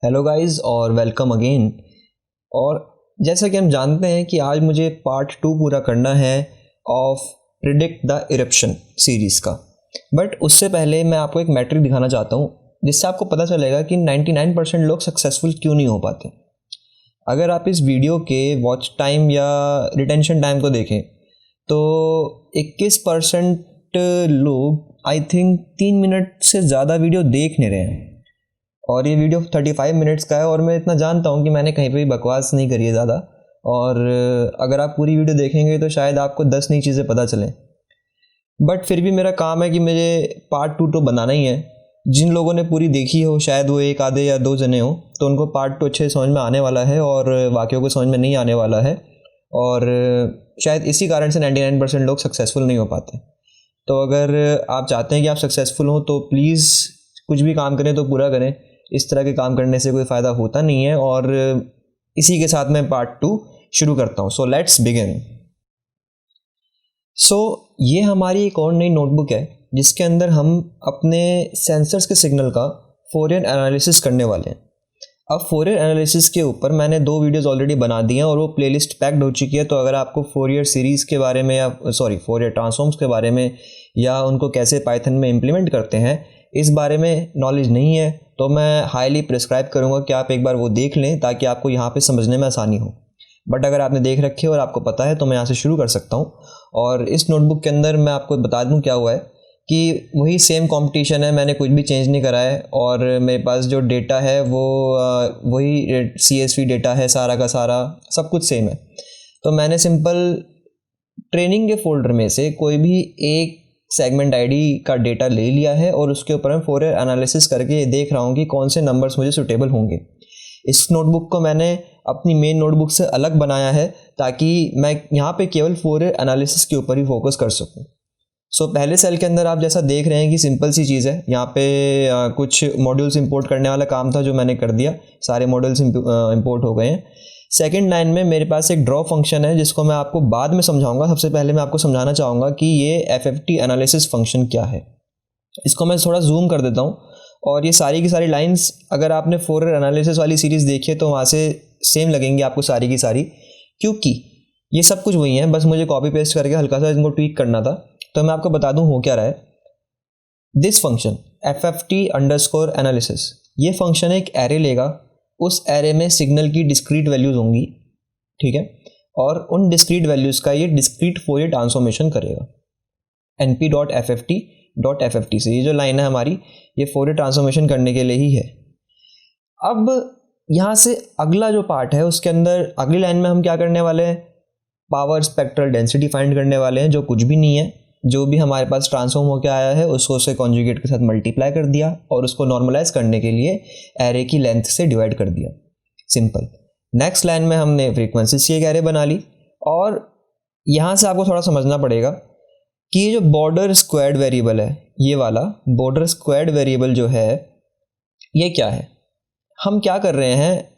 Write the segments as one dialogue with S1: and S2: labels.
S1: Hello guys और welcome again. और जैसा कि हम जानते हैं कि आज मुझे पार्ट 2 पूरा करना है of predict the eruption series का। बट उससे पहले मैं आपको एक मैट्रिक दिखाना चाहता हूँ जिससे आपको पता चलेगा कि 99% लोग सक्सेसफुल क्यों नहीं हो पाते। अगर आप इस वीडियो के वॉच टाइम या रिटेंशन टाइम को देखें तो 21% लोग आई थिंक 3 मिनट से ज़्यादा वीडियो देख नहीं रहे हैं। और ये वीडियो 35 मिनट्स का है और मैं इतना जानता हूँ कि मैंने कहीं पे भी बकवास नहीं करी है ज़्यादा। और अगर आप पूरी वीडियो देखेंगे तो शायद आपको 10 नई चीज़ें पता चलें। बट फिर भी मेरा काम है कि मुझे पार्ट 2 तो बनाना ही है। जिन लोगों ने पूरी देखी हो शायद वो एक आधे या दो जने हो तो उनको पार्ट 2 अच्छे समझ में आने वाला है और वाक़ियों को समझ में नहीं आने वाला है। और शायद इसी कारण से 99% लोग सक्सेसफुल नहीं हो पाते। तो अगर आप चाहते हैं कि आप सक्सेसफुल हों तो प्लीज़ कुछ भी काम करें तो पूरा करें। इस तरह के काम करने से कोई फ़ायदा होता नहीं है। और इसी के साथ मैं पार्ट 2 शुरू करता हूँ। So let's begin. ये हमारी एक और नई नोटबुक है जिसके अंदर हम अपने सेंसर्स के सिग्नल का फोरियर एनालिसिस करने वाले हैं। अब फोरियर एनालिसिस के ऊपर मैंने 2 वीडियोस ऑलरेडी बना दी हैं और वो प्लेलिस्ट पैक्ड हो चुकी है। तो अगर आपको फोरियर सीरीज़ के बारे में या फोरियर ट्रांसफॉर्म्स के बारे में या उनको कैसे पाइथन में इम्प्लीमेंट करते हैं इस बारे में नॉलेज नहीं है तो मैं हाईली प्रिस्क्राइब करूँगा कि आप एक बार वो देख लें ताकि आपको यहाँ पे समझने में आसानी हो। बट अगर आपने देख रखे और आपको पता है तो मैं यहाँ से शुरू कर सकता हूँ। और इस नोटबुक के अंदर मैं आपको बता दूँ क्या हुआ है कि वही सेम कंपटीशन है, मैंने कुछ भी चेंज नहीं करा है और मेरे पास जो डेटा है वो वही CSV डेटा है, सारा का सारा सब कुछ सेम है। तो मैंने सिंपल ट्रेनिंग के फोल्डर में से कोई भी एक सेगमेंट आईडी का डेटा ले लिया है और उसके ऊपर मैं फोरियर एनालिसिस करके ये देख रहा हूँ कि कौन से नंबर्स मुझे सूटेबल होंगे। इस नोटबुक को मैंने अपनी मेन नोटबुक से अलग बनाया है ताकि मैं यहाँ पे केवल फोरियर एनालिसिस के ऊपर ही फोकस कर सकूँ। पहले सेल के अंदर आप जैसा देख रहे हैं कि सिंपल सी चीज़ है। यहाँ पे कुछ मॉड्यूल्स इंपोर्ट करने वाला काम था जो मैंने कर दिया, सारे मॉड्यूल्स इंपोर्ट हो गए हैं। सेकंड लाइन में मेरे पास एक ड्रॉ फंक्शन है जिसको मैं आपको बाद में समझाऊंगा। सबसे पहले मैं आपको समझाना चाहूँगा कि ये FFT एनालिसिस फंक्शन क्या है। इसको मैं थोड़ा जूम कर देता हूँ और ये सारी की सारी लाइंस अगर आपने फोरियर एनालिसिस वाली सीरीज़ देखी है तो वहाँ से सेम लगेंगी आपको सारी की सारी, क्योंकि ये सब कुछ वही है, बस मुझे कॉपी पेस्ट करके हल्का सा इनको ट्वीक करना था। तो मैं आपको बता दूं हो क्या रहा है। दिस फंक्शन FFT एनालिसिस, ये फंक्शन एक एरे लेगा, उस एरे में सिग्नल की डिस्क्रीट वैल्यूज़ होंगी, ठीक है, और उन डिस्क्रीट वैल्यूज़ का ये डिस्क्रीट फोरियर ट्रांसफॉर्मेशन करेगा np.ffT से। ये जो लाइन है हमारी ये फोरियर ट्रांसफॉर्मेशन करने के लिए ही है। अब यहाँ से अगला जो पार्ट है उसके अंदर अगली लाइन में हम क्या करने वाले हैं, पावर स्पेक्ट्रल डेंसिटी फाइंड करने वाले हैं, जो कुछ भी नहीं है। जो भी हमारे पास ट्रांसफॉर्म होकर आया है उसको उसके कॉन्जुगेट के साथ मल्टीप्लाई कर दिया और उसको नॉर्मलाइज करने के लिए एरे की लेंथ से डिवाइड कर दिया, सिंपल। नेक्स्ट लाइन में हमने फ्रीक्वेंसीज की एक एरे बना ली। और यहाँ से आपको थोड़ा समझना पड़ेगा कि ये जो बॉर्डर स्क्वायर्ड वेरिएबल है, ये वाला बॉर्डर स्क्वायर्ड वेरिएबल जो है ये क्या है। हम क्या कर रहे हैं,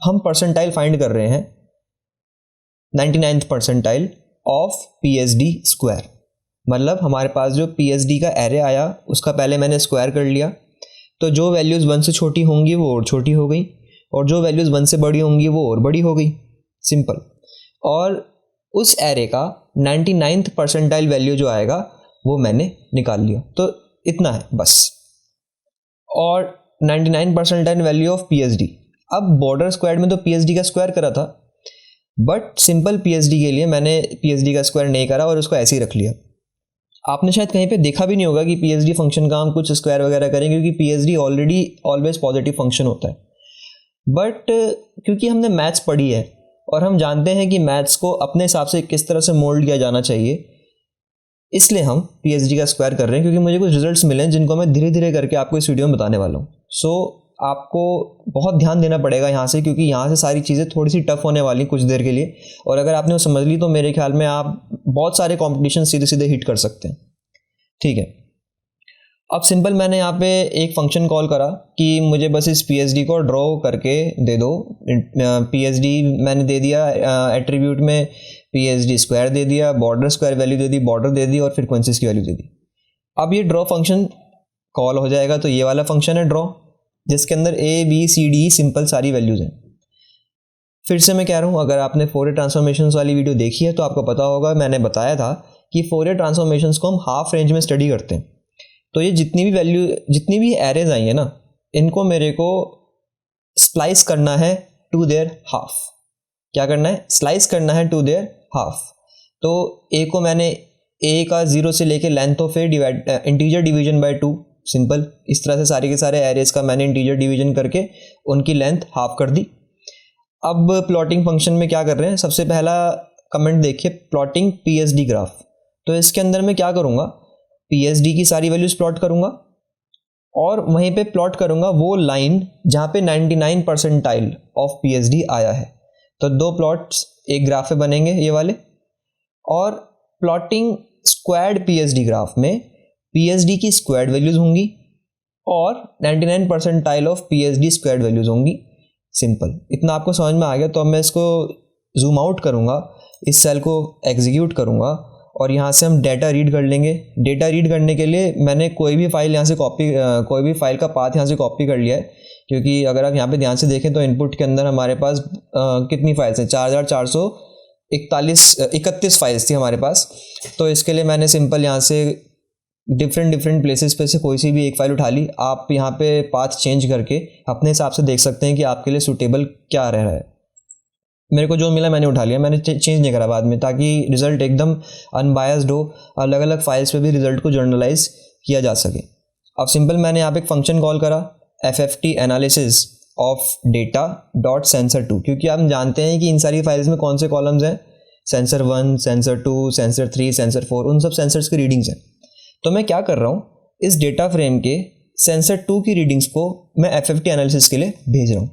S1: हम परसेंटाइल फाइंड कर रहे हैं 99th percentile of PSD square. मतलब हमारे पास जो PSD का एरे आया उसका पहले मैंने स्क्वायर कर लिया, तो जो वैल्यूज़ 1 से छोटी होंगी वो और छोटी हो गई और जो वैल्यूज़ 1 से बड़ी होंगी वो और बड़ी हो गई, सिंपल। और उस एरे का 99th परसेंटाइल वैल्यू जो आएगा वो मैंने निकाल लिया। तो इतना है बस। और 99 परसेंटाइल वैल्यू ऑफ PSD। अब बॉर्डर स्क्वायर में तो PSD का स्क्वायर करा था, बट सिंपल PSD के लिए मैंने PSD का स्क्वायर नहीं करा और उसको ऐसे ही रख लिया। आपने शायद कहीं पे देखा भी नहीं होगा कि PSD फंक्शन का हम कुछ स्क्वायर वगैरह करें, क्योंकि PSD already always positive function होता है। बट क्योंकि हमने मैथ्स पढ़ी है और हम जानते हैं कि मैथ्स को अपने हिसाब से किस तरह से मोल्ड किया जाना चाहिए, इसलिए हम PSD का स्क्वायर कर रहे हैं। क्योंकि मुझे कुछ रिजल्ट्स मिले हैं जिनको मैं धीरे धीरे करके आपको इस वीडियो में बताने वाला हूँ। आपको बहुत ध्यान देना पड़ेगा यहाँ से, क्योंकि यहाँ से सारी चीज़ें थोड़ी सी टफ होने वाली कुछ देर के लिए। और अगर आपने वो समझ ली तो मेरे ख्याल में आप बहुत सारे कॉम्पिटिशन सीधे सीधे हिट कर सकते हैं, ठीक है। अब सिंपल मैंने यहाँ पे एक फंक्शन कॉल करा कि मुझे बस इस PSD को ड्रॉ करके दे दो। PSD मैंने दे दिया, एट्रीब्यूट में PSD स्क्वायर दे दिया, बॉर्डर स्क्वायर वैल्यू दे दी, बॉर्डर दे दी और फ्रीक्वेंसीज की वैल्यू दे दी। अब ये ड्रॉ फंक्शन कॉल हो जाएगा। तो ये वाला फंक्शन है ड्रॉ, जिसके अंदर A B C D simple सारी वैल्यूज़ हैं। फिर से मैं कह रहा हूँ, अगर आपने फोरियर ट्रांसफॉर्मेशंस वाली वीडियो देखी है तो आपको पता होगा, मैंने बताया था कि फोरियर ट्रांसफॉर्मेशंस को हम हाफ रेंज में स्टडी करते हैं। तो ये जितनी भी एरेज आई है ना, इनको मेरे को स्लाइस करना है टू देयर हाफ। क्या करना है? स्लाइस करना है टू देयर हाफ। तो ए को मैंने ए का 0 से लेके length of a integer division bye 2, simple. इस तरह से सारे के सारे एरेज का मैंने इंटीजर डिवीजन करके उनकी लेंथ हाफ कर दी। अब प्लॉटिंग फंक्शन में क्या कर रहे हैं, सबसे पहला कमेंट देखिए, प्लॉटिंग पीएसडी ग्राफ। तो इसके अंदर मैं क्या करूँगा, पीएसडी की सारी वैल्यूज़ प्लॉट करूँगा और वहीं पे प्लॉट करूँगा वो लाइन जहाँ पे 99 परसेंटाइल ऑफ पीएसडी आया है। तो 2 प्लॉट्स एक ग्राफ पे बनेंगे ये वाले। और प्लॉटिंग स्क्वायर्ड पीएसडी ग्राफ में पीएसडी की स्क्वायर्ड वैल्यूज़ होंगी और 99 percentile of PSD squared values होंगी। सिंपल, इतना आपको समझ में आ गया। तो अब मैं इसको जूम आउट करूँगा, इस सेल को एग्जीक्यूट करूँगा और यहाँ से हम डेटा रीड कर लेंगे। डेटा रीड करने के लिए मैंने कोई भी फाइल का पाथ यहाँ से कॉपी कर लिया है, क्योंकि अगर आप यहाँ पे ध्यान से देखें तो इनपुट के अंदर हमारे पास कितनी फाइल्स हैं, 4431 फाइल्स थी हमारे पास। तो इसके लिए मैंने सिंपल यहाँ से डिफरेंट प्लेसेस पे से कोई सी भी एक फ़ाइल उठा ली। आप यहाँ पे पाथ चेंज करके अपने हिसाब से देख सकते हैं कि आपके लिए सूटेबल क्या रह रहा है। मेरे को जो मिला मैंने उठा लिया, मैंने चेंज नहीं करा बाद में, ताकि रिज़ल्ट एकदम अनबायस्ड हो, अलग अलग फाइल्स पे भी रिज़ल्ट को जर्नलाइज किया जा सके। अब सिंपल मैंने यहाँ पे एक फंक्शन कॉल करा, FFT analysis of data dot sensor 2, क्योंकि आप जानते हैं कि इन सारी फाइल्स में कौन से कॉलम्स हैं, सेंसर 1, सेंसर 2, सेंसर 3, सेंसर 4, उन सब सेंसर्स की रीडिंग्स हैं। तो मैं क्या कर रहा हूँ, इस डेटा फ्रेम के सेंसर 2 की रीडिंग्स को मैं FFT एनालिसिस के लिए भेज रहा हूँ,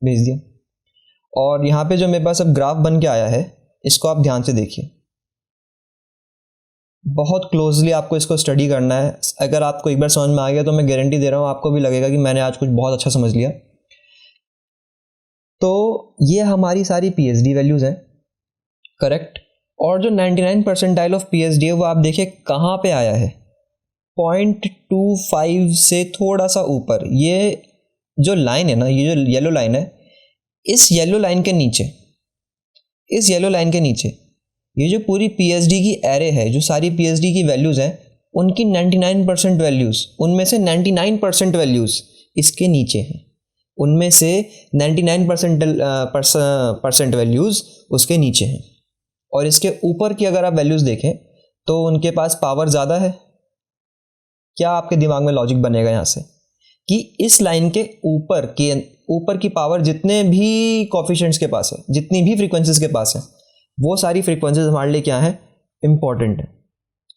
S1: भेज दिया। और यहाँ पे जो मेरे पास अब ग्राफ बन के आया है, इसको आप ध्यान से देखिए, बहुत क्लोजली आपको इसको स्टडी करना है। अगर आपको एक बार समझ में आ गया तो मैं गारंटी दे रहा हूँ आपको भी लगेगा कि मैंने आज कुछ बहुत अच्छा समझ लिया। तो ये हमारी सारी पीएसडी वैल्यूज़ हैं, करेक्ट। और जो 99 परसेंटाइल ऑफ पीएसडी है वो आप देखिए कहाँ पे आया है, 0.25 से थोड़ा सा ऊपर। ये जो लाइन है ना, ये जो येलो लाइन है, इस येलो लाइन के नीचे ये जो पूरी पीएसडी की एरे है, जो सारी पीएसडी की वैल्यूज़ हैं, उनकी 99% वैल्यूज़, उनमें से 99% वैल्यूज़ इसके नीचे हैं। उनमें से 99% वैल्यूज़ उसके नीचे हैं। और इसके ऊपर की अगर आप वैल्यूज़ देखें तो उनके पास पावर ज़्यादा है। क्या आपके दिमाग में लॉजिक बनेगा यहाँ से कि इस लाइन के ऊपर की पावर जितने भी कोफिशिएंट्स के पास है, जितनी भी फ्रीक्वेंसीज के पास है, वो सारी फ्रीक्वेंसीज हमारे लिए क्या है, इंपॉर्टेंट है।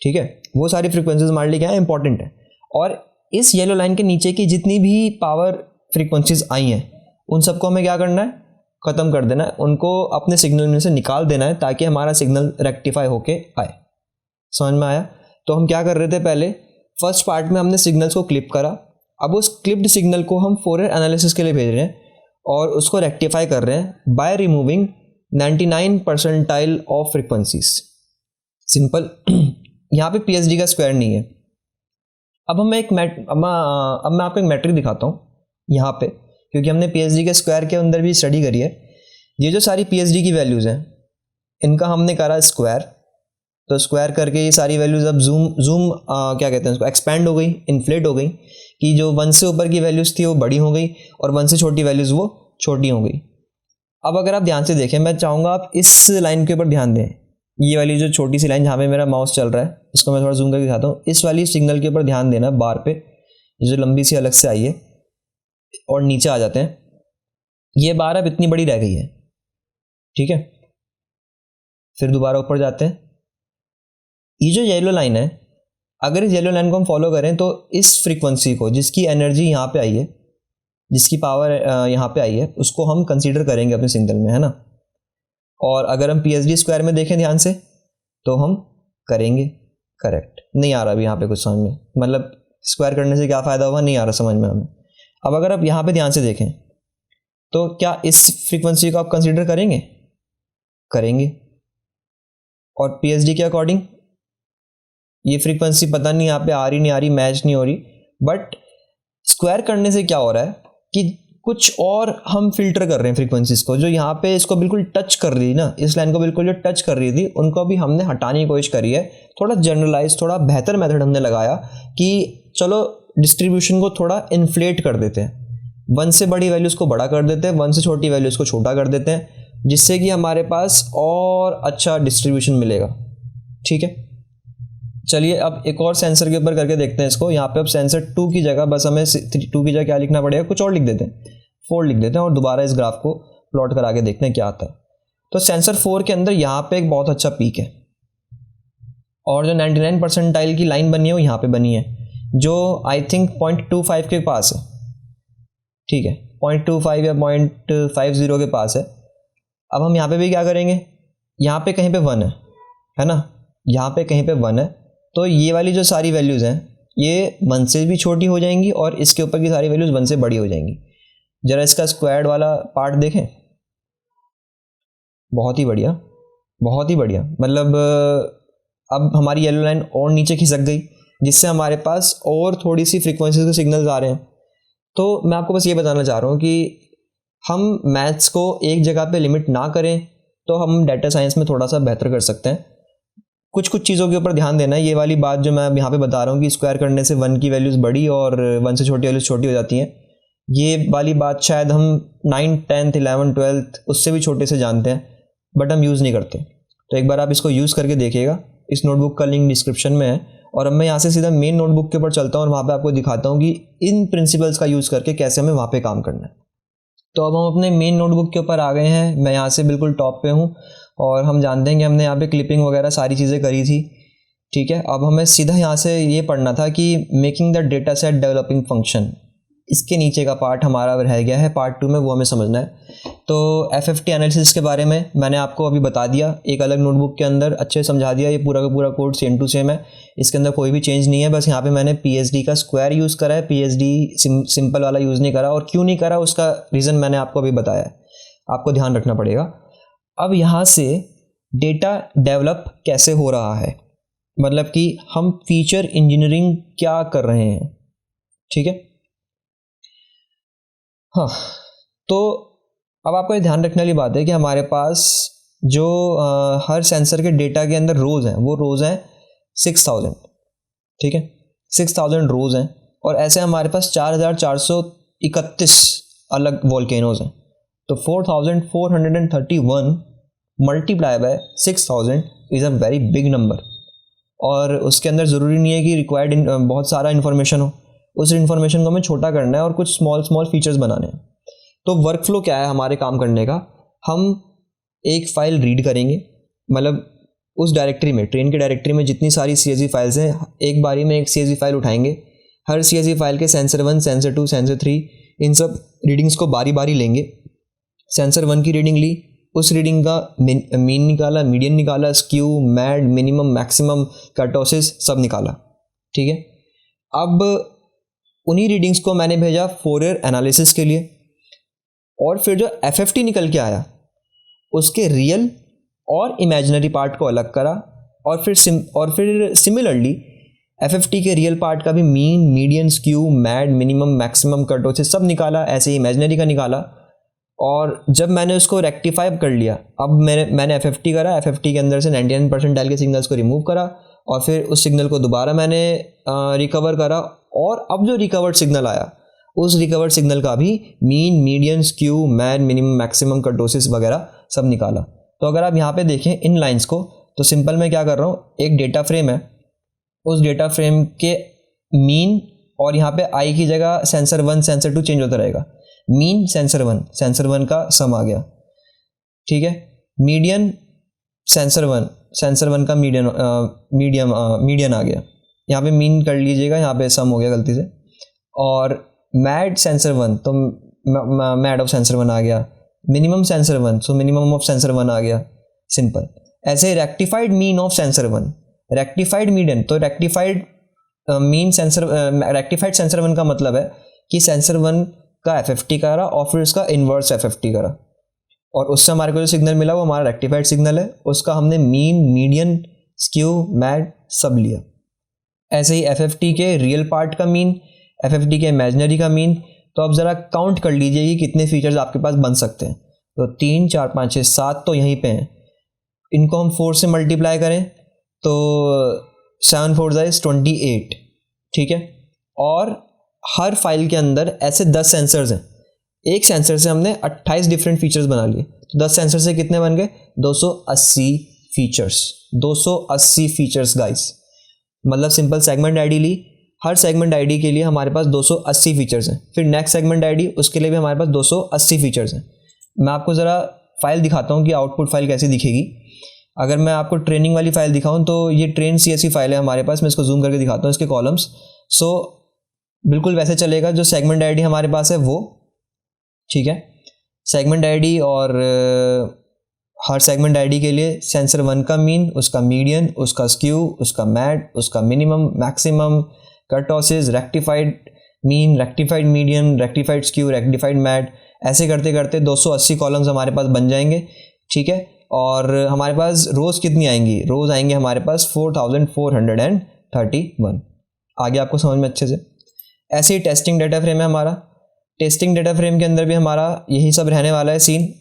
S1: ठीक है, वो सारी फ्रीक्वेंसीज हमारे लिए क्या है, इंपॉर्टेंट है। और इस येलो लाइन के नीचे की जितनी भी पावर फ्रीक्वेंसीज आई हैं, उन सबको हमें क्या करना है, ख़त्म कर देना है, उनको अपने सिग्नल में से निकाल देना है, ताकि हमारा सिग्नल रेक्टिफाई होके आए। समझ में आया? तो हम क्या कर रहे थे, पहले फर्स्ट पार्ट में हमने सिग्नल्स को क्लिप करा। अब उस क्लिप्ड सिग्नल को हम फोरियर एनालिसिस के लिए भेज रहे हैं और उसको रेक्टिफाई कर रहे हैं by removing 99 percentile of frequencies. Simple. यहाँ पे पीएसडी का स्क्वायर नहीं है। अब मैं आपको एक मैट्रिक दिखाता हूँ यहाँ पे, क्योंकि हमने पीएसडी के स्क्वायर के अंदर भी स्टडी करी है। ये जो सारी पीएसडी की वैल्यूज़ हैं, इनका हमने करा स्क्वायर। तो स्क्वायर करके ये सारी वैल्यूज़ अब जूम क्या कहते हैं उसको, एक्सपैंड हो गई, इन्फ्लेट हो गई, कि जो 1 से ऊपर की वैल्यूज़ थी वो बड़ी हो गई और 1 से छोटी वैल्यूज़ वो छोटी हो गई। अब अगर आप ध्यान से देखें, मैं चाहूँगा आप इस लाइन के ऊपर ध्यान दें। ये वाली जो छोटी सी लाइन जहाँ पे मेरा माउस चल रहा है, इसको मैं थोड़ा जूम करके दिखाता हूँ। इस वाली सिग्नल के ऊपर ध्यान देना, बार पे ये जो लंबी सी अलग से आई है, और नीचे आ जाते हैं। ये बार अब इतनी बड़ी रह गई है, ठीक है। फिर दोबारा ऊपर जाते हैं। ये जो येलो लाइन है, अगर इस येलो लाइन को हम फॉलो करें तो इस फ्रीक्वेंसी को, जिसकी एनर्जी यहाँ पे आई है, जिसकी पावर यहाँ पे आई है, उसको हम कंसीडर करेंगे अपने सिग्नल में, है ना। और अगर हम पीएसडी स्क्वायर में देखें ध्यान से तो हम करेंगे, करेक्ट। नहीं आ रहा अभी यहाँ पे कुछ समझ में, मतलब स्क्वायर करने से क्या फ़ायदा होगा, नहीं आ रहा समझ में हमें। अब अगर आप यहाँ पे ध्यान से देखें तो क्या इस फ्रीक्वेंसी को आप कंसीडर करेंगे, करेंगे। और पीएसडी के अकॉर्डिंग ये फ्रीक्वेंसी पता नहीं यहाँ पे आ रही नहीं आ रही, मैच नहीं हो रही, बट स्क्वायर करने से क्या हो रहा है, कि कुछ और हम फिल्टर कर रहे हैं फ्रीक्वेंसीज को, जो यहाँ पे इसको बिल्कुल टच कर रही ना, इस लाइन को बिल्कुल जो टच कर रही थी, उनको भी हमने हटाने की कोशिश करी है। थोड़ा जनरलाइज, थोड़ा बेहतर मेथड हमने लगाया कि चलो डिस्ट्रीब्यूशन को थोड़ा इन्फ्लेट कर देते हैं, 1 से बड़ी वैल्यूज़ को बड़ा कर देते हैं, 1 से छोटी वैल्यूज़ को छोटा कर देते हैं, जिससे कि हमारे पास और अच्छा डिस्ट्रीब्यूशन मिलेगा। ठीक है, चलिए अब एक और सेंसर के ऊपर करके देखते हैं इसको। यहाँ पे अब सेंसर 2 की जगह बस हमें 2 की जगह क्या लिखना पड़ेगा, कुछ और लिख देते हैं, 4 लिख देते हैं और दोबारा इस ग्राफ को प्लॉट करा के देखते हैं क्या आता है। तो सेंसर 4 के अंदर यहाँ पे एक बहुत अच्छा पीक है और जो 99 परसेंटाइल की लाइन बनी है वो यहाँ पे बनी है, जो आई थिंक 0.25 के पास है। ठीक है, 0.25 या 0.50 के पास है। अब हम यहाँ पे भी क्या करेंगे, यहाँ पे कहीं पे 1 है ना, यहाँ पे कहीं पे 1 है, तो ये वाली जो सारी वैल्यूज़ हैं ये 1 से भी छोटी हो जाएंगी और इसके ऊपर की सारी वैल्यूज़ 1 से बड़ी हो जाएंगी। जरा इसका स्क्वायर्ड वाला पार्ट देखें, बहुत ही बढ़िया, बहुत ही बढ़िया। मतलब अब हमारी येलो लाइन और नीचे खिसक गई, जिससे हमारे पास और थोड़ी सी फ्रीक्वेंसीज के सिग्नल्स आ रहे हैं। तो मैं आपको बस ये बताना चाह रहा हूँ कि हम मैथ्स को एक जगह पे लिमिट ना करें तो हम डाटा साइंस में थोड़ा सा बेहतर कर सकते हैं। कुछ चीज़ों के ऊपर ध्यान देना है। ये वाली बात जो मैं अब यहाँ पे बता रहा हूँ कि स्क्वायर करने से 1 की वैल्यूज़ बड़ी और 1 से छोटी वैल्यूज़ छोटी हो जाती हैं, ये वाली बात शायद हम 9th 10th 11th 12th उससे भी छोटे से जानते हैं, बट हम यूज़ नहीं करते। तो एक बार आप इसको यूज़ करके देखिएगा। इस नोटबुक का लिंक डिस्क्रिप्शन में है और अब मैं यहाँ से सीधा मेन नोटबुक के ऊपर चलता हूँ और वहाँ पे आपको दिखाता हूँ कि इन प्रिंसिपल्स का यूज़ करके कैसे हमें वहाँ पे काम करना है। तो अब हम अपने मेन नोटबुक के ऊपर आ गए हैं। मैं यहाँ से बिल्कुल टॉप पे हूँ और हम जानते हैं कि हमने यहाँ पे क्लिपिंग वगैरह सारी चीज़ें करी थी। ठीक है, अब हमें सीधा यहाँ से ये पढ़ना था कि making the data set developing function, इसके नीचे का पार्ट हमारा रह गया है पार्ट 2 में, वो हमें समझना है। तो FFT एनालिसिस के बारे में मैंने आपको अभी बता दिया, एक अलग नोटबुक के अंदर अच्छे समझा दिया। ये पूरा का पूरा कोड सेम टू सेम है, इसके अंदर कोई भी चेंज नहीं है। बस यहाँ पे मैंने PSD का स्क्वायर यूज़ करा है, PSD सिंपल वाला यूज़ नहीं करा। और क्यों नहीं करा उसका रीज़न मैंने आपको अभी बताया है, आपको ध्यान रखना पड़ेगा। अब यहाँ से डेटा डेवलप कैसे हो रहा है, मतलब कि हम फीचर इंजीनियरिंग क्या कर रहे हैं। ठीक है, हाँ, तो अब आपको ये ध्यान रखने वाली बात है कि हमारे पास जो हर सेंसर के डेटा के अंदर रोज़ हैं, वो रोज़ हैं 6000। ठीक है, 6000 रोज़ हैं और ऐसे हमारे पास 4431 अलग वोल्केनोज हैं। तो 4431 multiply by 6000 is a very big number. और उसके अंदर ज़रूरी नहीं है कि रिक्वायर्ड बहुत सारा इन्फॉर्मेशन हो, उस इन्फॉर्मेशन को हमें छोटा करना है और कुछ स्मॉल फीचर्स बनाने हैं। तो वर्क फ्लो क्या है हमारे काम करने का, हम एक फ़ाइल रीड करेंगे, मतलब उस डायरेक्टरी में, ट्रेन की डायरेक्टरी में जितनी सारी CSV फाइल्स हैं, एक बारी में एक CSV फाइल उठाएंगे। हर CSV फाइल के सेंसर 1, सेंसर 2, सेंसर 3 इन सब रीडिंग्स को बारी बारी लेंगे। सेंसर 1 की रीडिंग ली, उस रीडिंग का मीन निकाला, मीडियन निकाला, skew, mad, minimum, maximum, kurtosis सब निकाला। ठीक है, अब उन्हीं रीडिंग्स को मैंने भेजा फोरियर एनालिसिस के लिए और फिर जो FFT निकल के आया उसके रियल और इमेजिनरी पार्ट को अलग करा और फिर सिमिलरली FFT के रियल पार्ट का भी mean, median, skew, mad, minimum, maximum, kurtosis सब निकाला, ऐसे ही इमेजिनरी का निकाला। और जब मैंने उसको रेक्टिफाई कर लिया, अब मैंने FFT करा, FFT के अंदर से 99 परसेंटाइल के सिग्नल्स को रिमूव करा और फिर उस सिग्नल को दोबारा मैंने रिकवर करा और अब जो रिकवर्ड सिग्नल आया उस रिकवर्ड सिग्नल का भी mean, median, skew, mad, minimum, maximum, kurtosis वगैरह सब निकाला। तो अगर आप यहाँ पे देखें इन लाइंस को, तो सिंपल मैं क्या कर रहा हूँ, एक डेटा फ्रेम है, उस डेटा फ्रेम के मीन और यहाँ पे आई की जगह सेंसर 1, सेंसर 2 चेंज होता रहेगा। मीन सेंसर 1 का सम आ गया। ठीक है, मीडियन सेंसर 1 का मीडियन आ गया। यहाँ पे मीन कर लीजिएगा, यहाँ पे सम हो गया गलती से। और मैड सेंसर 1 तो मैड ऑफ सेंसर 1 आ गया। Minimum sensor 1 so minimum of sensor 1 आ गया। सिंपल। ऐसे rectified mean of sensor 1, rectified median, तो rectified mean sensor, rectified sensor 1 का मतलब है कि सेंसर 1 का FFT करा और फिर उसका इन्वर्स FFT करा और उससे हमारे को जो सिग्नल मिला वो हमारा रेक्टिफाइड सिग्नल है। उसका हमने मीन, मीडियन, स्क्यू, मैड सब लिया। ऐसे ही FFT के रियल पार्ट का मीन, FFT के इमेजिनरी का मीन, तो आप ज़रा काउंट कर लीजिए कि कितने फीचर्स आपके पास बन सकते हैं। तो 3 4 5 6 7 तो यहीं पे हैं, इनको हम 4 से मल्टीप्लाई करें तो 7 4 28, ठीक है। और हर फाइल के अंदर ऐसे 10 सेंसर्स हैं, एक सेंसर से हमने 28 डिफरेंट फीचर्स बना लिए, तो 10 सेंसर से कितने बन गए? 280 फीचर्स। 280 फीचर्स गाइस, मतलब सिंपल सेगमेंट आईडी ली, हर सेगमेंट आईडी के लिए हमारे पास 280 फीचर्स हैं, फिर नेक्स्ट सेगमेंट आईडी, उसके लिए भी हमारे पास 280 फीचर्स हैं। मैं आपको ज़रा फाइल दिखाता हूँ कि आउटपुट फाइल कैसी दिखेगी। अगर मैं आपको ट्रेनिंग वाली फाइल दिखाऊँ तो ये ट्रेन CSV फाइल है हमारे पास, मैं इसको जूम करके दिखाता हूँ इसके कॉलम्स। सो बिल्कुल वैसे चलेगा जो सेगमेंट आईडी हमारे पास है वो, ठीक है। सेगमेंट आईडी और हर सेगमेंट आईडी के लिए सेंसर 1 का मीन, उसका मीडियन, उसका स्क्यू, उसका मैट, उसका minimum, maximum, kurtosis, rectified mean, rectified median, rectified skew, rectified mat, ऐसे करते करते 280 कॉलम्स हमारे पास बन जाएंगे, ठीक है। और हमारे पास रोज़ कितनी आएंगी? रोज़ आएंगे हमारे पास 4431। आगे आपको समझ में अच्छे से। ऐसे ही टेस्टिंग डाटा फ्रेम है हमारा। टेस्टिंग डाटा फ्रेम के अंदर भी हमारा यही सब रहने वाला है सीन।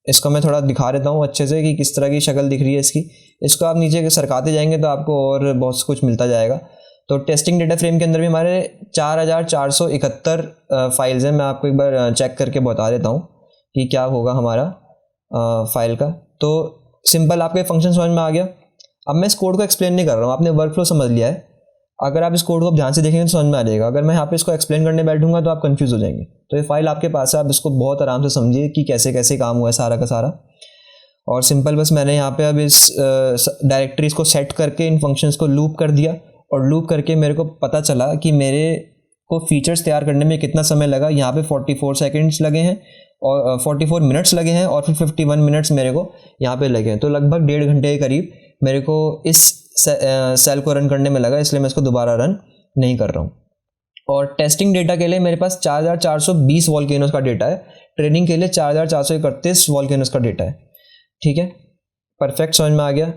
S1: इसको मैं थोड़ा दिखा देता हूँ अच्छे से कि किस तरह की शक्ल दिख रही है इसकी। इसको आप नीचे सरकाते जाएंगे तो आपको और बहुत कुछ मिलता जाएगा। तो टेस्टिंग डाटा फ्रेम के अंदर भी हमारे 4471 फाइल्स हैं। मैं आपको एक बार चेक करके बता देता हूँ कि क्या होगा हमारा फाइल का। तो सिंपल आपके फंक्शन समझ में आ गया। अब मैं इस कोड को एक्सप्लेन नहीं कर रहा हूँ, आपने वर्कफ्लो समझ लिया है। अगर आप इस कोड को ध्यान से देखेंगे तो समझ में आ जाएगा। अगर मैं यहाँ पे इसको एक्सप्लेन करने बैठूंगा तो आप कंफ्यूज हो जाएंगे। तो ये फाइल आपके पास है, आप इसको बहुत आराम से समझिए कि कैसे कैसे काम हुआ है सारा का सारा। और सिंपल बस मैंने यहाँ पे अब इस डायरेक्टरीज को सेट करके इन फंक्शंस को लूप कर दिया, और लूप करके मेरे को पता चला कि मेरे को फीचर्स तैयार करने में कितना समय लगा। यहाँ पे 44 सेकेंड्स लगे हैं और 44 मिनट्स लगे हैं, और फिर 51 मिनट्स मेरे को यहाँ पे लगे हैं। तो लगभग 1.5 घंटे के करीब मेरे को इस सेल को रन करने में लगा, इसलिए मैं इसको दोबारा रन नहीं कर रहा हूँ। और टेस्टिंग डेटा के लिए मेरे पास 4420 वॉल्केनोस का डेटा है, ट्रेनिंग के लिए 4431 वॉल्केनोस का डेटा है, ठीक है। परफेक्ट, समझ में आ गया।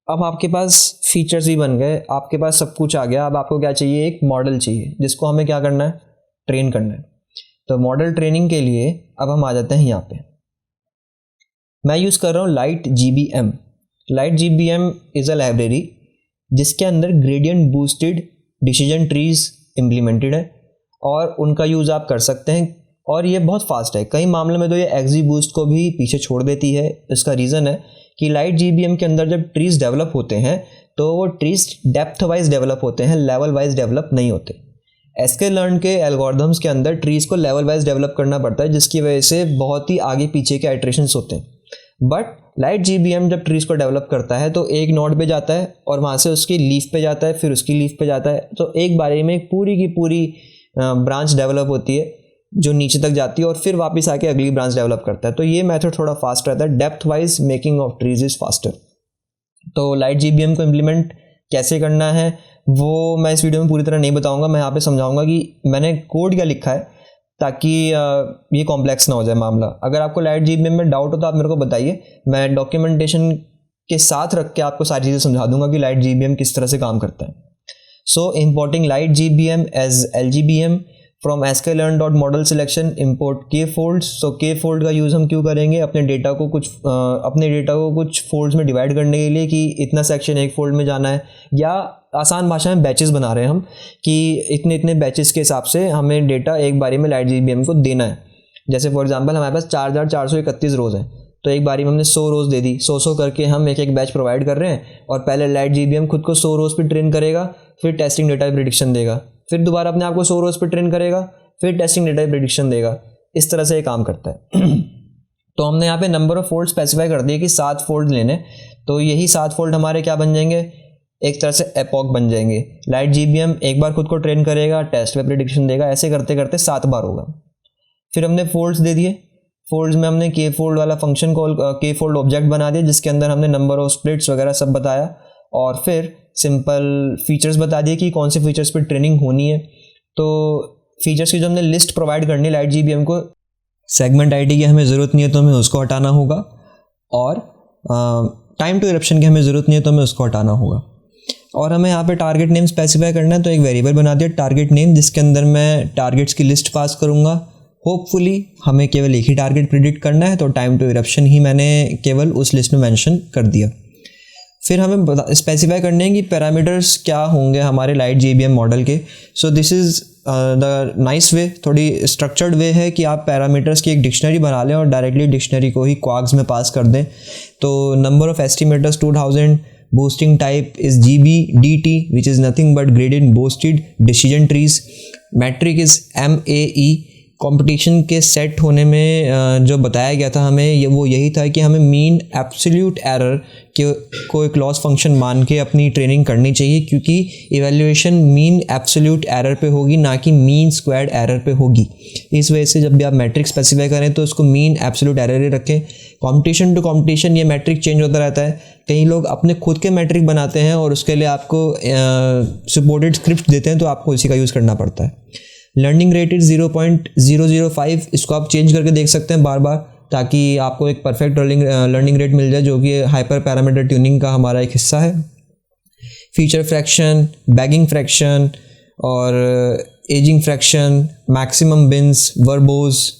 S1: अब आपके पास फीचर्स भी बन गए, आपके पास सब कुछ आ गया। अब आपको क्या चाहिए? एक मॉडल चाहिए जिसको हमें क्या करना है? ट्रेन करना है। तो मॉडल ट्रेनिंग के लिए अब हम आ जाते हैं यहाँ पे। मैं यूज़ कर रहा हूँ LightGBM। LightGBM is a library जिसके अंदर gradient boosted decision trees implemented है, और उनका यूज़ आप कर सकते हैं। और ये बहुत फास्ट है, कई मामलों में तो ये XGBoost को भी पीछे छोड़ देती है। इसका रीज़न है कि LightGBM के अंदर जब ट्रीज डेवलप होते हैं तो वो ट्रीज डेप्थ वाइज डेवलप होते हैं, लेवल वाइज डेवलप नहीं होते। sklearn के एल्गोरिथम्स के अंदर ट्रीज को लेवल वाइज डेवलप करना पड़ता है, जिसकी वजह से बहुत ही आगे पीछे के आइट्रेशंस होते हैं। बट LightGBM जब ट्रीज को डेवलप करता है तो एक नोड पे जाता है और वहाँ से उसकी लीफ पे जाता है, फिर उसकी लीफ पे जाता है। तो एक बारी में पूरी की पूरी ब्रांच डेवलप होती है जो नीचे तक जाती है, और फिर वापस आके अगली ब्रांच डेवलप करता है। तो ये मेथड थोड़ा फास्ट रहता है। Depth wise making of trees is faster. तो LightGBM को इम्प्लीमेंट कैसे करना है वो मैं इस वीडियो में पूरी तरह नहीं बताऊंगा। मैं यहाँ पे समझाऊंगा कि मैंने कोड क्या लिखा है, ताकि ये कॉम्प्लेक्स ना हो जाए मामला। अगर आपको LightGBM में डाउट हो तो आप मेरे को बताइए, मैं डॉक्यूमेंटेशन के साथ रख के आपको सारी चीज़ें समझा दूंगा कि LightGBM किस तरह से काम करता है। So importing LightGBM as LGBM from sklearn.model selection import k-folds। So k-fold का यूज़ हम क्यों करेंगे? अपने डेटा को कुछ फोल्ड्स में डिवाइड करने के लिए, कि इतना सेक्शन एक फोल्ड में जाना है, या आसान भाषा में बैचेस बना रहे हैं हम कि इतने इतने बैचेस के हिसाब से हमें डेटा एक बारी में LightGBM को देना है। जैसे फॉर एग्जांपल हमारे पास 4431 रोज़ हैं, तो एक बारी में हमने 100 रोज़ दे दी। 100 करके हम एक एक बैच प्रोवाइड कर रहे हैं, और पहले LightGBM खुद को 100 रोज़ पे ट्रेन करेगा, फिर टेस्टिंग डेटा प्रेडिक्शन देगा, फिर दोबारा अपने आप को 100 रोज़ पे ट्रेन करेगा, फिर टेस्टिंग डेटा प्रेडिक्शन देगा। इस तरह से ये काम करता है। तो हमने यहाँ पे नंबर ऑफ फोल्ड स्पेसिफाई कर दिए कि 7 फोल्ड लेने। तो यही 7 फोल्ड हमारे क्या बन जाएंगे? एक तरह से एपॉक बन जाएंगे। LightGBM एक बार खुद को ट्रेन करेगा, टेस्ट पे प्रेडिक्शन देगा, ऐसे करते करते 7 बार होगा। फिर हमने फोल्ड्स दे दिए। फोल्ड्स में हमने k-fold वाला फंक्शन कॉल, k-fold ऑब्जेक्ट बना दिया, जिसके अंदर हमने नंबर ऑफ स्प्लिट्स वगैरह सब बताया, और फिर सिंपल फीचर्स बता दिए कि कौन से फीचर्स पे ट्रेनिंग होनी है। तो फीचर्स की जो हमने लिस्ट प्रोवाइड करनी है LightGBM को, सेगमेंट आईडी की हमें ज़रूरत नहीं है तो हमें उसको हटाना होगा, और टाइम टू इरप्शन की हमें ज़रूरत नहीं है तो हमें उसको हटाना होगा। और हमें यहाँ पे टारगेट नेम स्पेसिफाई करना है, तो एक वेरिएबल बना दिया टारगेट नेम, जिसके अंदर मैं टारगेट्स की लिस्ट पास करूँगा, होपफुली हमें केवल एक ही टारगेट प्रिडिक्ट करना है, तो टाइम टू इरप्शन ही मैंने केवल उस लिस्ट में मेंशन कर दिया। फिर हमें स्पेसिफाई करने हैं कि पैरामीटर्स क्या होंगे हमारे लाइट JBM मॉडल के। So this is the nice way, थोड़ी स्ट्रक्चर्ड वे है कि आप पैरामीटर्स की एक डिक्शनरी बना लें और डायरेक्टली डिक्शनरी को ही क्वार्क्स में पास कर दें। तो number of estimators 2000, boosting type is GBDT, which is nothing but gradient boosted decision trees, metric is MAE। Competition के सेट होने में जो बताया गया था हमें वो यही था कि हमें मीन एब्सोल्यूट एरर को एक लॉस फंक्शन मान के अपनी ट्रेनिंग करनी चाहिए, क्योंकि इवैल्यूएशन मीन एब्सोल्यूट एरर पे होगी, ना कि मीन स्क्वायर्ड एरर पे होगी। इस वजह से जब भी आप मैट्रिक स्पेसिफाई करें तो उसको मीन एब्सोल्यूट एरर ही रखें। कंपटीशन टू कंपटीशन ये मैट्रिक चेंज होता रहता है, कई लोग अपने खुद के मैट्रिक बनाते हैं और उसके लिए आपको सपोर्टेड स्क्रिप्ट देते हैं, तो आपको इसी का यूज़ करना पड़ता है। लर्निंग रेट इज़ 0.005, इसको आप चेंज करके देख सकते हैं बार बार, ताकि आपको एक परफेक्ट लर्निंग रेट मिल जाए, जो कि हाइपर पैरामीटर ट्यूनिंग का हमारा एक हिस्सा है। फीचर फ्रैक्शन, बैगिंग फ्रैक्शन और ageing fraction, maximum beans, verbose,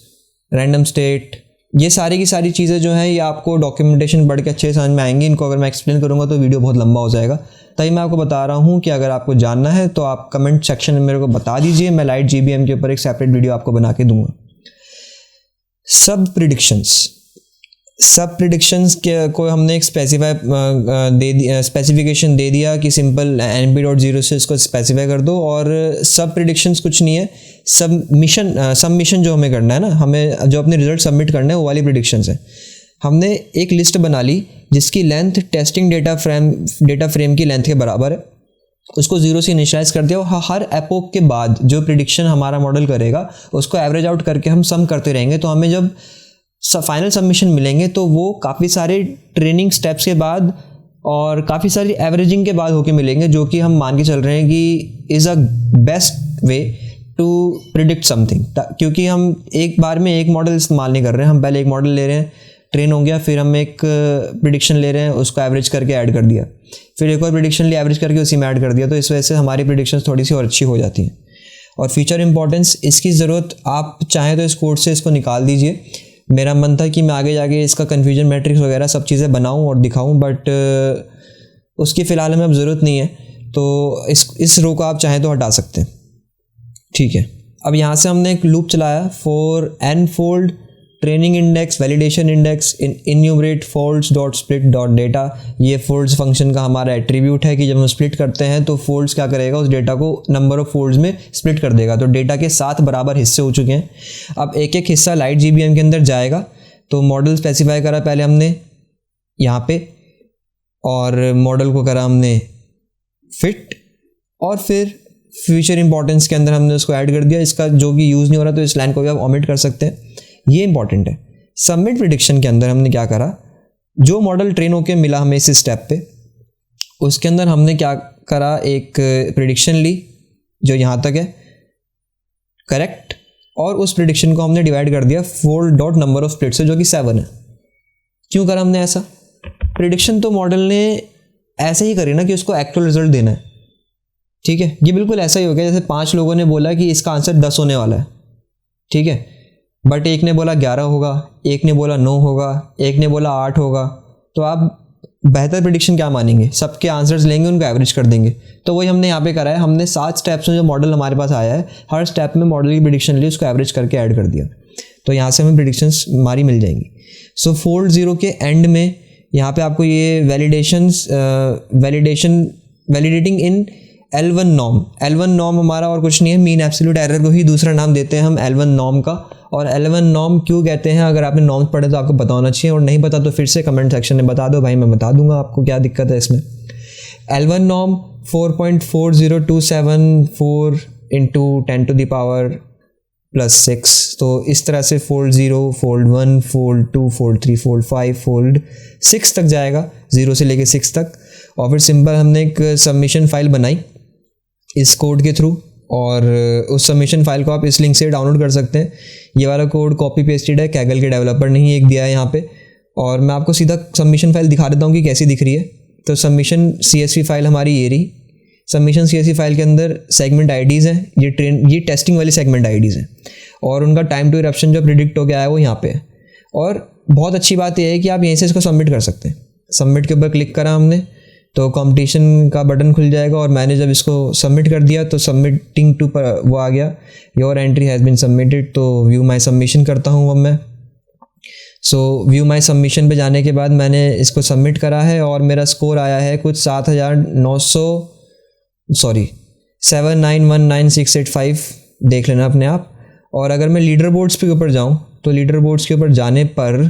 S1: random state, ये सारी की सारी चीज़ें जो हैं ये आपको डॉक्यूमेंटेशन पढ़ के अच्छे समझ में आएंगी। इनको अगर मैं एक्सप्लेन करूँगा तो वीडियो बहुत लंबा हो जाएगा, तभी मैं आपको बता रहा हूँ कि अगर आपको जानना है तो आप कमेंट सेक्शन में मेरे को बता दीजिए, मैं लाइट JBM के ऊपर एक सेपरेट वीडियो आपको बना के दूंगा। सब प्रिडिक्शंस के को हमने एक स्पेसिफिकेशन दे दिया कि सिंपल NP.0 से इसको स्पेसिफाई कर दो, और सब प्रिडिक्शंस कुछ नहीं है, सबमिशन जो हमें करना है ना, हमें जो अपने रिजल्ट सबमिट करना है वो वाली प्रिडिक्शंस है। हमने एक लिस्ट बना ली जिसकी लेंथ टेस्टिंग डेटा फ्रेम की लेंथ के बराबर है, उसको 0 से इनिशियलाइज कर दिया, और हर एपोक के बाद जो प्रिडिक्शन हमारा मॉडल करेगा उसको एवरेज आउट करके हम सम करते रहेंगे। तो हमें जब फाइनल सबमिशन मिलेंगे तो वो काफ़ी सारे ट्रेनिंग स्टेप्स के बाद और काफ़ी सारी एवरेजिंग के बाद होके मिलेंगे, जो कि हम मान के चल रहे हैं कि is a best way to predict something. क्योंकि हम एक बार में एक मॉडल इस्तेमाल नहीं कर रहे हैं, हम पहले एक मॉडल ले रहे हैं, ट्रेन हो गया, फिर हम एक प्रिडिक्शन ले रहे हैं, उसको एवरेज करके ऐड कर दिया, फिर एक और प्रिडिक्शन ले एवरेज करके उसी में ऐड कर दिया। तो इस वजह से हमारी प्रिडिक्शंस थोड़ी सी और अच्छी हो जाती हैं। और फीचर इंपॉर्टेंस, इसकी ज़रूरत आप चाहें तो इस कोड से इसको निकाल दीजिए। मेरा मन था कि मैं आगे जाके इसका कन्फ्यूजन मैट्रिक्स वगैरह सब चीज़ें बनाऊं और दिखाऊं, बट उसकी फ़िलहाल हमें अब ज़रूरत नहीं है, तो इस रो को आप चाहें तो हटा सकते हैं। ठीक है, अब यहाँ से हमने एक लूप चलाया for n fold training index validation index enumerate folds dot split dot data. ये फोल्ड्स फंक्शन का हमारा एट्रीब्यूट है कि जब हम स्प्लिट करते हैं तो फोल्ड्स क्या करेगा, उस डेटा को नंबर ऑफ फोल्ड्स में स्प्लिट कर देगा। तो डेटा के 7 बराबर हिस्से हो चुके हैं, अब एक एक हिस्सा लाइट JBM के अंदर जाएगा। तो मॉडल स्पेसिफाई करा पहले हमने यहाँ पे, और मॉडल को करा हमने फिट, और फिर फ्यूचर इंपॉर्टेंस के अंदर हमने उसको ऐड कर दिया। इसका जो कि यूज़ नहीं हो रहा तो इस लाइन को भी आप ओमिट कर सकते हैं, ये इंपॉर्टेंट है। सबमिट प्रिडिक्शन के अंदर हमने क्या करा, जो मॉडल ट्रेन होके मिला हमें इस स्टेप पे, उसके अंदर हमने क्या करा, एक प्रिडिक्शन ली जो यहाँ तक है करेक्ट, और उस प्रिडिक्शन को हमने डिवाइड कर दिया fold dot number of split से, जो कि 7 है। क्यों करा हमने ऐसा? प्रिडिक्शन तो मॉडल ने ऐसे ही करी ना कि उसको एक्चुअल रिजल्ट देना है। ठीक है, ये बिल्कुल ऐसा ही हो गया जैसे 5 लोगों ने बोला कि इसका आंसर 10 होने वाला है, ठीक है, बट एक ने बोला 11 होगा, एक ने बोला 9 होगा, एक ने बोला 8 होगा। तो आप बेहतर प्रिडिक्शन क्या मानेंगे? सबके आंसर्स लेंगे, उनको एवरेज कर देंगे। तो वही हमने यहाँ पे करा है, हमने 7 स्टेप्स में जो मॉडल हमारे पास आया है, हर स्टेप में मॉडल की प्रिडिक्शन ली, उसको एवरेज करके ऐड कर दिया। तो यहाँ से हमें प्रिडिक्शंस हमारी मिल जाएंगी। सो फोल्ड 0 के एंड में यहाँ पे आपको ये वैलिडेटिंग इन L1 नॉर्म। L1 नॉर्म हमारा और कुछ नहीं है, मीन एब्सोल्यूट एरर को ही दूसरा नाम देते हैं हम L1 नॉर्म का। और L1 नॉर्म क्यों कहते हैं, अगर आपने नॉर्म्स पढ़े तो आपको पता होना चाहिए, और नहीं पता तो फिर से कमेंट सेक्शन में बता दो भाई, मैं बता दूंगा आपको क्या दिक्कत है इसमें। L1 norm 4.40274 into 10⁻⁻6। तो इस तरह से fold 0, fold 1, fold 2, fold 3, fold 5, fold 6 तक जाएगा, 0 से लेके 6 तक। और फिर सिंपल हमने एक सबमिशन फाइल बनाई इस कोड के थ्रू, और उस सबमिशन फाइल को आप इस लिंक से डाउनलोड कर सकते हैं। ये वाला कोड कॉपी पेस्टेड है, कैगल के डेवलपर ने ही एक दिया है यहाँ पे, और मैं आपको सीधा सबमिशन फाइल दिखा देता हूँ कि कैसी दिख रही है। तो सबमिशन CSV फाइल हमारी ये रही, सबमिशन CSV फाइल के अंदर सेगमेंट आईडीज़ हैं, ये टेस्टिंग वाली सेगमेंट आईडीज़ हैं, और उनका टाइम टू इरप्शन जो प्रिडिक्ट हो गया है वो यहाँ पे है। और बहुत अच्छी बात यह है कि आप यहीं से इसको सबमिट कर सकते हैं। सबमिट के ऊपर क्लिक करा हमने तो कंपटीशन का बटन खुल जाएगा, और मैंने जब इसको सबमिट कर दिया तो सबमिटिंग टू पर वो आ गया, your entry has been submitted. तो व्यू माई सबमिशन करता हूँ अब मैं। सो व्यू माई सबमिशन पे जाने के बाद मैंने इसको सबमिट करा है, और मेरा स्कोर आया है कुछ 7919685, देख लेना अपने आप। और अगर मैं लीडर बोर्ड्स के ऊपर जाऊँ तो लीडर बोर्ड्स के ऊपर जाने पर,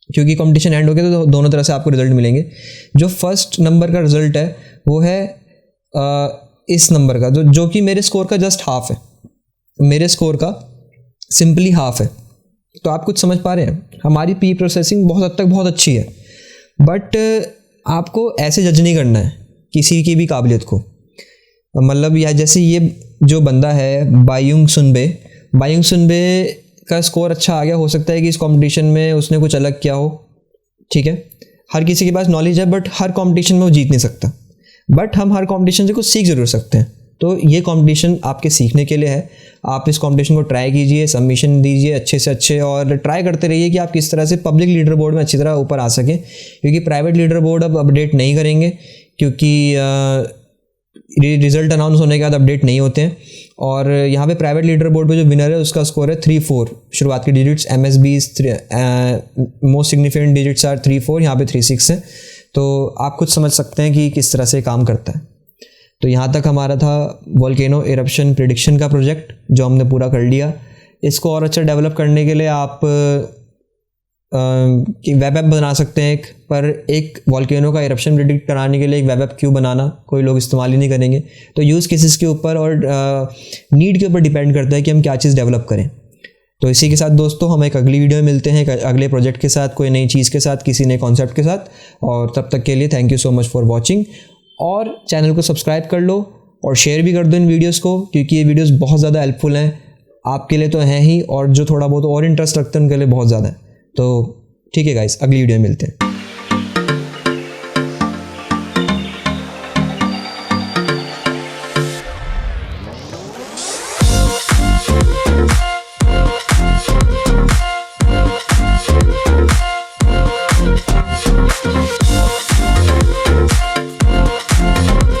S1: क्योंकि कंपटीशन एंड हो गया तो दोनों तरह से आपको रिजल्ट मिलेंगे। जो फर्स्ट नंबर का रिजल्ट है वो है इस नंबर का, जो कि मेरे स्कोर का जस्ट हाफ है, मेरे स्कोर का सिंपली हाफ है। तो आप कुछ समझ पा रहे हैं, हमारी पी प्रोसेसिंग बहुत हद तक बहुत अच्छी है, बट आपको ऐसे जज नहीं करना है किसी की भी काबिलियत को। मतलब यह जैसे ये जो बंदा है बायुंग सुनबे का स्कोर अच्छा आ गया, हो सकता है कि इस कंपटीशन में उसने कुछ अलग किया हो, ठीक है। हर किसी के पास नॉलेज है, बट हर कंपटीशन में वो जीत नहीं सकता, बट हम हर कंपटीशन से कुछ सीख ज़रूर सकते हैं। तो ये कंपटीशन आपके सीखने के लिए है। आप इस कंपटीशन को ट्राई कीजिए, सबमिशन दीजिए अच्छे से अच्छे, और ट्राई करते रहिए कि आप किस तरह से पब्लिक लीडर बोर्ड में अच्छी तरह ऊपर आ सकें, क्योंकि प्राइवेट लीडर बोर्ड अब अपडेट नहीं करेंगे, क्योंकि रिजल्ट अनाउंस होने के बाद अपडेट नहीं होते हैं। और यहाँ पे प्राइवेट लीडर बोर्ड पे जो विनर है उसका स्कोर है 3-4, शुरुआत की digits MSB's most significant digits are 3-4, यहाँ पे 3-6 है। तो आप कुछ समझ सकते हैं कि किस तरह से काम करता है। तो यहाँ तक हमारा था वोल्केनो इरप्शन प्रिडिक्शन का प्रोजेक्ट, जो हमने पूरा कर लिया। इसको और अच्छा डेवलप करने के लिए आप वेब ऐप बना सकते हैं पर एक वोल्केनो का इरप्शन प्रिडिक्ट कराने के लिए एक वेब ऐप क्यों बनाना, कोई लोग इस्तेमाल ही नहीं करेंगे। तो यूज़ केसेस के ऊपर और नीड के ऊपर डिपेंड करता है कि हम क्या चीज़ डेवलप करें। तो इसी के साथ दोस्तों हम एक अगली वीडियो में मिलते हैं, अगले प्रोजेक्ट के साथ, कोई नई चीज़ के साथ, किसी नए कॉन्सेप्ट के साथ। और तब तक के लिए thank you so much for watching, और चैनल को सब्सक्राइब कर लो और शेयर भी कर दो इन वीडियोज़ को, क्योंकि ये वीडियोज़ बहुत ज़्यादा हेल्पफुल हैं आपके लिए तो हैं ही, और जो थोड़ा बहुत और इंटरेस्ट रखते हैं उनके लिए बहुत ज़्यादा है। तो ठीक है गाइस, अगली वीडियो में मिलते हैं।